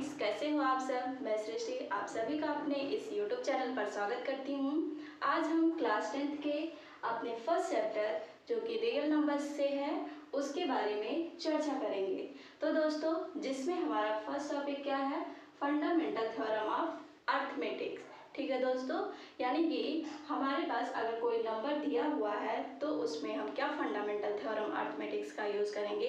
Students, कैसे हो आप सब। मैं सृष्टि आप सभी का अपने इस YouTube चैनल पर स्वागत करती हूँ। आज हम क्लास 10th के अपने फर्स्ट चैप्टर जो कि रियल नंबर्स से है उसके बारे में चर्चा करेंगे। तो दोस्तों, जिसमें हमारा फर्स्ट टॉपिक क्या है, फंडामेंटल थ्योरम ऑफ अर्थमेटिक्स। ठीक है दोस्तों, यानी कि हमारे पास अगर कोई नंबर दिया हुआ है तो उसमें हम क्या फंडामेंटल थ्योरम अर्थमेटिक्स का यूज़ करेंगे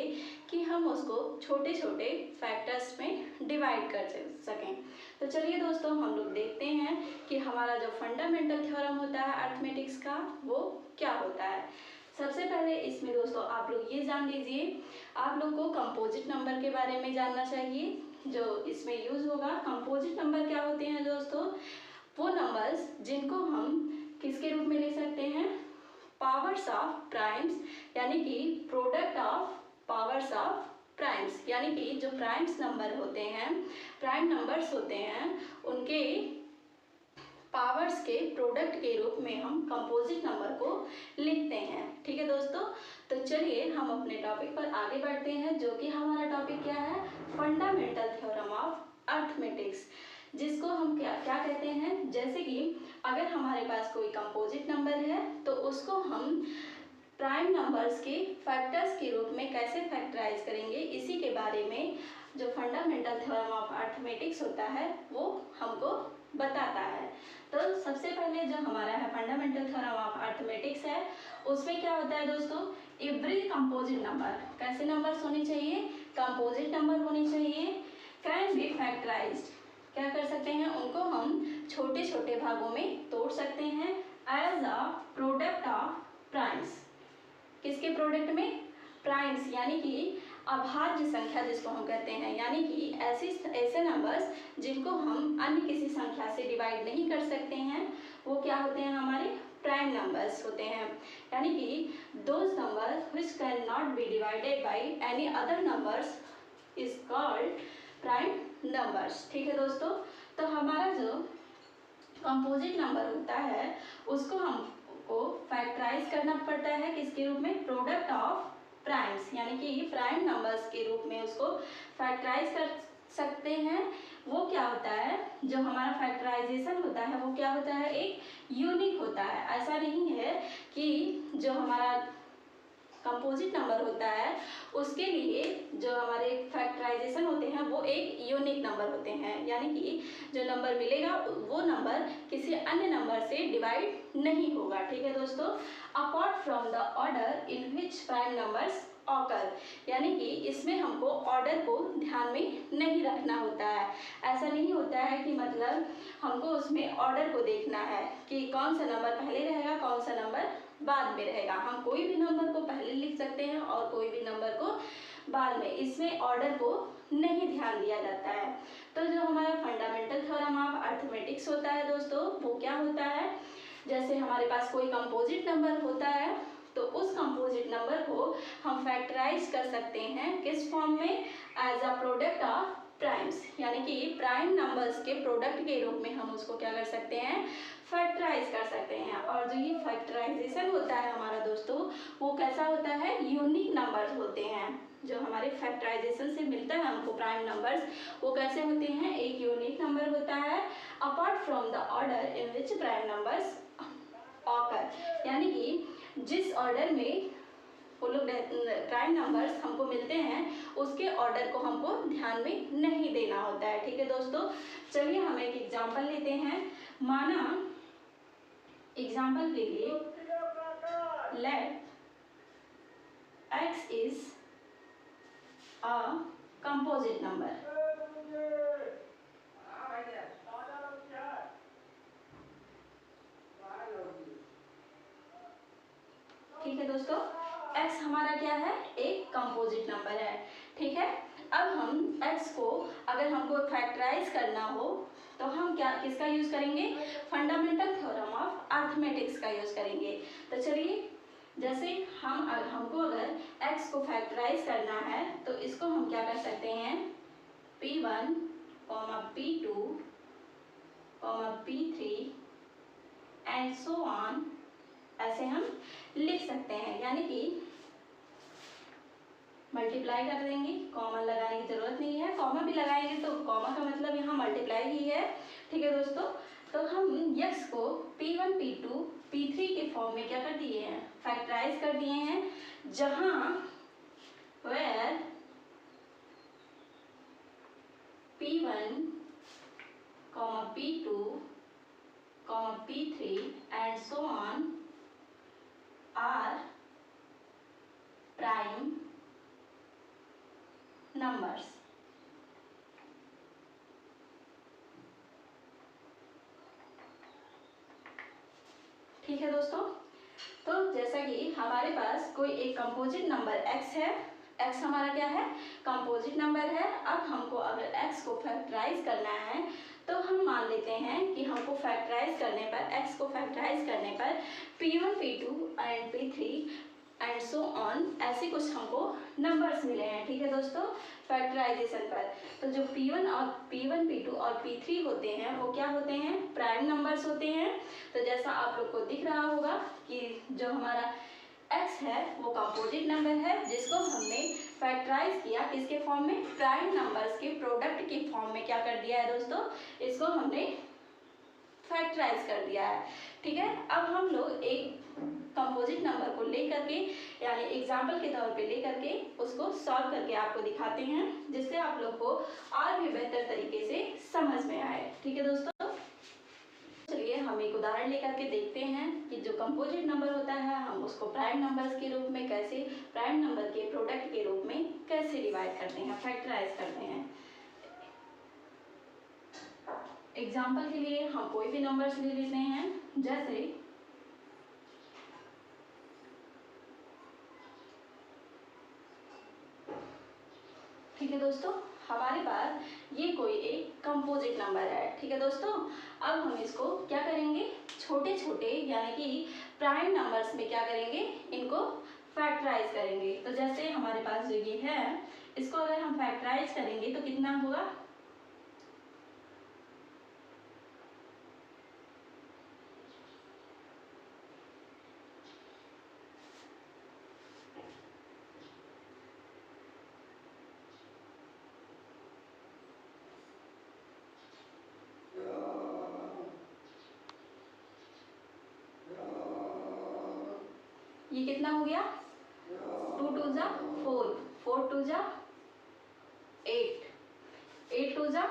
कि हम उसको छोटे छोटे फैक्टर्स में डिवाइड कर सकें। तो चलिए दोस्तों, हम लोग देखते हैं कि हमारा जो फंडामेंटल थ्योरम होता है अर्थमेटिक्स का वो क्या होता है। सबसे पहले इसमें दोस्तों आप लोग ये जान लीजिए, आप लोग को कंपोजिट नंबर के बारे में जानना चाहिए जो इसमें यूज़ होगा। कंपोजिट नंबर क्या होते हैं दोस्तों, वो नंबर्स जिनको हम किसके रूप में ले सकते हैं, पावर्स ऑफ प्राइम्स, यानी कि product of powers of primes, यानी कि जो प्राइम्स नंबर होते हैं, प्राइम नंबर्स होते हैं, उनके पावर्स के प्रोडक्ट के रूप में हम कंपोजिट नंबर को लिखते हैं। ठीक है दोस्तों, तो चलिए हम अपने टॉपिक पर आगे बढ़ते हैं, जो कि हमारा टॉपिक क्या है, फंडामेंटल थ्योरम ऑफ अर्थमेटिक्स, जिसको हम क्या कहते हैं। जैसे कि अगर हमारे पास कोई कंपोजिट नंबर है तो उसको हम प्राइम नंबर्स के फैक्टर्स के रूप में कैसे फैक्टराइज करेंगे, इसी के बारे में जो फंडामेंटल थ्योरम ऑफ अर्थमेटिक्स होता है वो हमको बताता है। तो सबसे पहले जो हमारा है फंडामेंटल थ्योरम ऑफ अर्थमेटिक्स है, उसमें क्या होता है दोस्तों, एवरी कंपोजिट नंबर, कैसे नंबर्स होने चाहिए, कंपोजिट नंबर होने चाहिए, कैन बी फैक्टराइज्ड, क्या कर सकते हैं, उनको हम छोटे छोटे भागों में तोड़ सकते हैं, as a product of primes. किसके प्रोडक्ट में, प्राइम्स, यानी कि अभाज्य संख्या जिसको हम कहते हैं, यानी कि ऐसे नंबर्स जिनको हम अन्य किसी संख्या से डिवाइड नहीं कर सकते हैं, वो क्या होते हैं, हमारे प्राइम नंबर्स होते हैं। यानी कि those numbers which can not be divided by any other numbers is called prime numbers. ठीक है दोस्तों, तो हमारा जो कंपोजिट नंबर होता है उसको हमको फैक्टराइज करना पड़ता है किसके रूप में, प्रोडक्ट ऑफ प्राइम्स, यानी कि प्राइम नंबर्स के रूप में उसको फैक्टराइज कर सकते हैं। वो क्या होता है, जो हमारा फैक्टराइजेशन होता है वो क्या होता है, एक यूनिक होता है। ऐसा नहीं है कि जो हमारा कंपोजिट नंबर होता है उसके लिए जो हमारे फैक्टराइजेशन होते हैं वो एक यूनिक नंबर होते हैं, यानी कि जो नंबर मिलेगा वो नंबर किसी अन्य नंबर से डिवाइड नहीं होगा। ठीक है दोस्तों, apart from the order in which prime numbers occur, यानी कि इसमें हमको ऑर्डर को ध्यान में नहीं रखना होता है। ऐसा नहीं होता है कि मतलब हमको उसमें ऑर्डर को देखना है कि कौन सा नंबर पहले रहेगा कौन सा नंबर बाद में रहेगा। हम कोई भी नंबर को पहले लिख सकते हैं और कोई भी नंबर को बाद में, इसमें ऑर्डर को नहीं ध्यान दिया जाता है। तो जो हमारा फंडामेंटल थ्योरम ऑफ अर्थमेटिक्स होता है दोस्तों, वो क्या होता है, जैसे हमारे पास कोई कंपोजिट नंबर होता है तो उस कंपोजिट नंबर को हम फैक्टराइज कर सकते हैं किस फॉर्म में, as a product of primes, यानी कि प्राइम नंबर्स के प्रोडक्ट के रूप में हम उसको क्या कर सकते हैं, फैक्टराइज कर सकते हैं। और जो ये फैक्टराइजेशन होता है हमारा दोस्तों, वो कैसा होता है, यूनिक नंबर्स होते हैं। जो हमारे फैक्टराइजेशन से मिलता है हमको प्राइम नंबर्स, वो कैसे होते हैं, एक यूनिक नंबर होता है, apart from the order in which prime numbers occur, यानी कि जिस ऑर्डर में वो लोग प्राइम नंबर्स हमको मिलते हैं उसके ऑर्डर को हमको ध्यान में नहीं देना होता है। ठीक है दोस्तों, चलिए हम एक एग्जांपल लेते हैं। माना एग्जांपल के लिए let x is a composite number. ठीक है दोस्तों, x हमारा क्या है, एक कंपोजिट नंबर है। ठीक है, अब हम x को अगर हमको फैक्टराइज करना हो तो हम क्या किसका यूज करेंगे, फंडामेंटल थ्योरम ऑफ अर्थमेटिक्स का यूज करेंगे। तो चलिए, जैसे हमको अगर x को फैक्टराइज करना है तो इसको हम क्या कर सकते हैं, p1, p2, p3 and so on, ऐसे हम लिख सकते हैं। यानी कि मल्टीप्लाई कर देंगे, कॉमा लगाने की ज़रूरत नहीं है। कॉमा भी लगाएंगे तो कॉमा का मतलब यहाँ मल्टीप्लाई ही है, ठीक है दोस्तों। तो हम यक्स को P1 P2 P3 के फॉर्म में क्या कर दिए हैं, फैक्टराइज कर दिए हैं, जहाँ where P1, P2, P3 and so on are prime numbers। ठीक है दोस्तों। तो जैसा कि हमारे पास कोई एक कंपोजिट नंबर x है, x हमारा क्या है, कंपोजिट नंबर है। अब हमको अगर x को फैक्टराइज करना है तो हम मान लेते हैं कि हमको फैक्टराइज करने पर, x को फैक्टराइज करने पर P1 P2 and P3 and so on ऐसे कुछ हमको नंबर्स मिले हैं, ठीक है दोस्तों, फैक्टराइजेशन पर। तो जो P1 P2 और P3 होते हैं वो क्या होते हैं, प्राइम नंबर्स होते हैं। तो जैसा आप लोग को दिख रहा होगा कि जो हमारा x है वो कंपोजिट नंबर है, जिसको हमने फैक्टराइज किया किसके फॉर्म में, प्राइम नंबर्स के प्रोडक्ट के फॉर्म में क्या कर दिया है दोस्तों, इसको हमने फैक्टराइज कर दिया है, ठीक है। अब हम लोग एक कंपोजिट नंबर को लेकर के, यानी एग्जाम्पल के तौर पे लेकर के उसको सॉल्व करके आपको दिखाते हैं, जिससे आप लोग को और भी बेहतर तरीके से समझ में आए, ठीक है दोस्तों। चलिए हम एक उदाहरण लेकर के देखते हैं कि जो कंपोजिट नंबर होता है हम उसको प्राइम नंबर्स के रूप में कैसे, प्राइम नंबर के प्रोडक्ट के रूप में कैसे डिवाइड करते हैं, फैक्टराइज करते हैं। एग्जाम्पल के लिए हम कोई भी नंबर्स ले लेते हैं, जैसे ठीक है दोस्तों, हमारे पास ये कोई एक कंपोजिट नंबर है, ठीक है दोस्तों। अब हम इसको क्या करेंगे, छोटे छोटे यानी कि प्राइम नंबर्स में क्या करेंगे, इनको फैक्टराइज करेंगे। तो जैसे हमारे पास जो ये है, इसको अगर हम फैक्टराइज करेंगे तो कितना होगा, ये कितना हो गया, 2 2 जा 4, 4 2 जा 8, 8 2 जा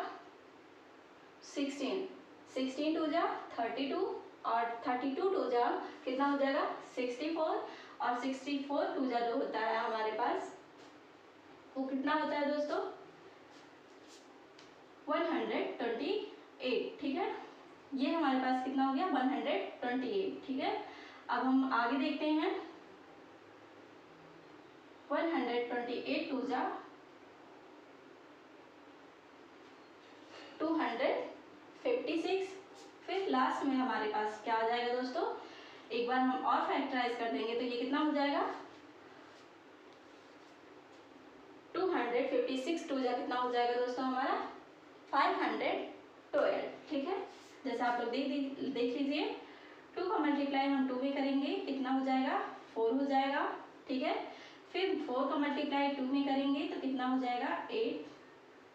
16, 16 2 जा 32 और 32 2 जा कितना हो जाएगा 64, और 64 2 जा जो होता है हमारे पास वो कितना होता है दोस्तों 128, ठीक है। ये हमारे पास कितना हो गया 128, ठीक है। अब हम आगे देखते हैं, 128 2 जा 256, फिर लास्ट में हमारे पास क्या आ जाएगा दोस्तों, एक बार हम और फैक्टराइज कर देंगे तो ये कितना हो जाएगा 256 2 जा कितना हो जाएगा दोस्तों हमारा 512, ठीक है। जैसे आप लोग देख लीजिए, 2 का मल्टीप्लाई हम 2 में करेंगे कितना हो जाएगा 4 हो जाएगा, ठीक है। फिर 4 का मल्टीप्लाई 2 में करेंगे तो कितना हो जाएगा 8,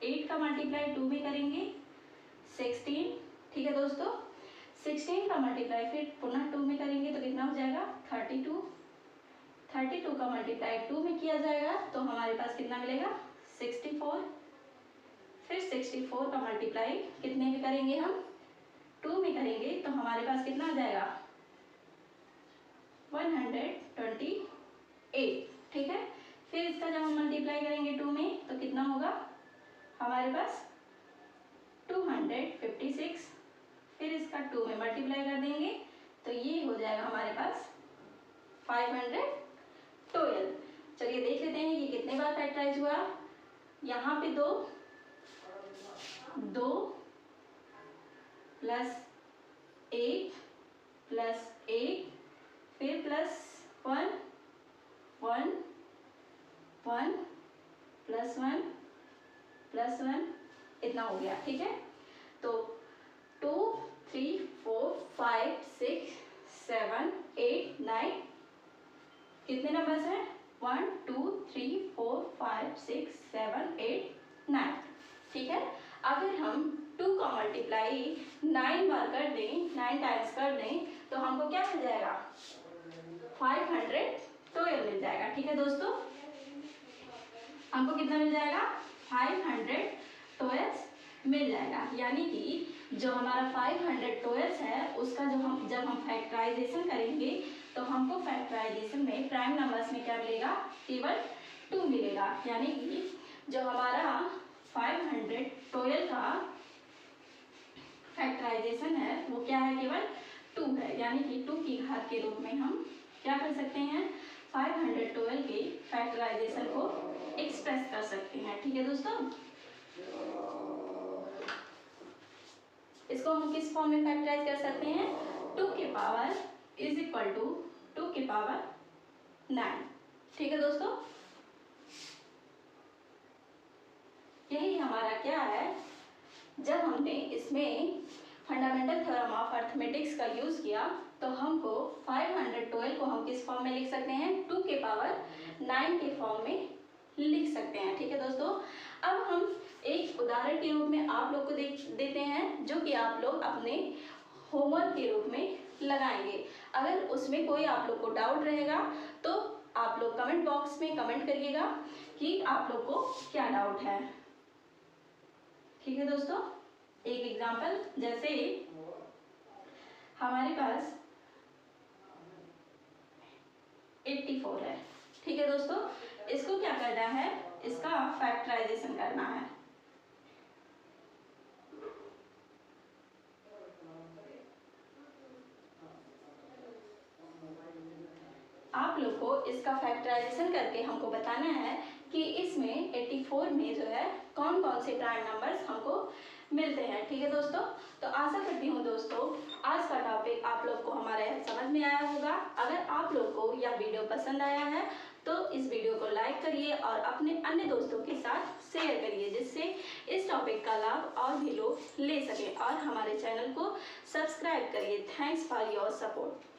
8 का मल्टीप्लाई 2 में करेंगे 16, ठीक है दोस्तों। 16 का मल्टीप्लाई फिर पुनः 2 में करेंगे तो कितना हो जाएगा 32, 32 का मल्टीप्लाई 2 में किया जाएगा तो हमारे पास कितना मिलेगा 64, फिर 64 का मल्टीप्लाई कितने में करेंगे हम 2 में करेंगे तो हमारे पास कितना आ जाएगा 128, ठीक है। फिर इसका जब हम मल्टीप्लाई करेंगे 2 में तो कितना होगा हमारे पास 256, फिर इसका 2 में मल्टीप्लाई कर देंगे तो ये हो जाएगा हमारे पास 512। चलिए देख लेते हैं ये कितने बार फैक्टराइज हुआ, यहाँ पे 2 प्लस 1 प्लस 1 फिर प्लस 1 1 1 प्लस 1 प्लस 1 इतना हो गया, ठीक है। तो 2 3 4 5 6 7 8 9 कितने नंबर्स हैं 1 2 3 4 5 कर दें, 9 टाइम्स कर दें तो हमको क्या मिल जाएगा, 512 मिल जाएगा। ठीक है दोस्तों, हमको कितना मिल जाएगा, 512 मिल जाएगा। यानी कि जो हमारा 512 है उसका जब हम फैक्टराइजेशन करेंगे तो हमको फैक्टराइजेशन में प्राइम नंबर्स में क्या मिलेगा, केवल 2 मिलेगा। यानी कि जो हमारा 512 का फैक्टराइजेशन है वो क्या है, केवल 2 है। यानी कि 2 की घात के रूप में हम क्या कर सकते हैं, 512 के फैक्टराइजेशन को एक्सप्रेस कर सकते हैं। ठीक है दोस्तों, इसको हम किस फॉर्म में फैक्टराइज कर सकते हैं, 2 के पावर इज इक्वल टू 2 के पावर 9। ठीक है दोस्तों, यही हमारा क्या है, जब हमने इसमें फंडामेंटल थ्योरम ऑफ अर्थमेटिक्स का यूज किया तो हमको 512 को हम किस फॉर्म में लिख सकते हैं, 2 के पावर 9 के फॉर्म में लिख सकते हैं। ठीक है दोस्तों, अब हम एक उदाहरण के रूप में आप लोग को देते हैं जो कि आप लोग अपने होमवर्क के रूप में लगाएंगे। अगर उसमें कोई आप लोग को डाउट रहेगा तो आप लोग कमेंट बॉक्स में कमेंट करिएगा कि आप लोग को क्या डाउट है। ठीक है दोस्तों, एक एग्जांपल, जैसे हमारे पास 84 है। ठीक है दोस्तों, इसको क्या करना है, इसका फैक्टराइजेशन करना है। आप लोग को इसका फैक्टराइजेशन करके हमको बताना है कि इसमें 84 में जो है कौन कौन से प्राइम नंबर्स हमको मिलते हैं। ठीक है दोस्तों, तो आशा करती हूँ दोस्तों आज का टॉपिक आप लोग को हमारे समझ में आया होगा। अगर आप लोग को यह वीडियो पसंद आया है तो इस वीडियो को लाइक करिए और अपने अन्य दोस्तों के साथ शेयर करिए, जिससे इस टॉपिक का लाभ और भी लोग ले सकें, और हमारे चैनल को सब्सक्राइब करिए। Thanks for your support.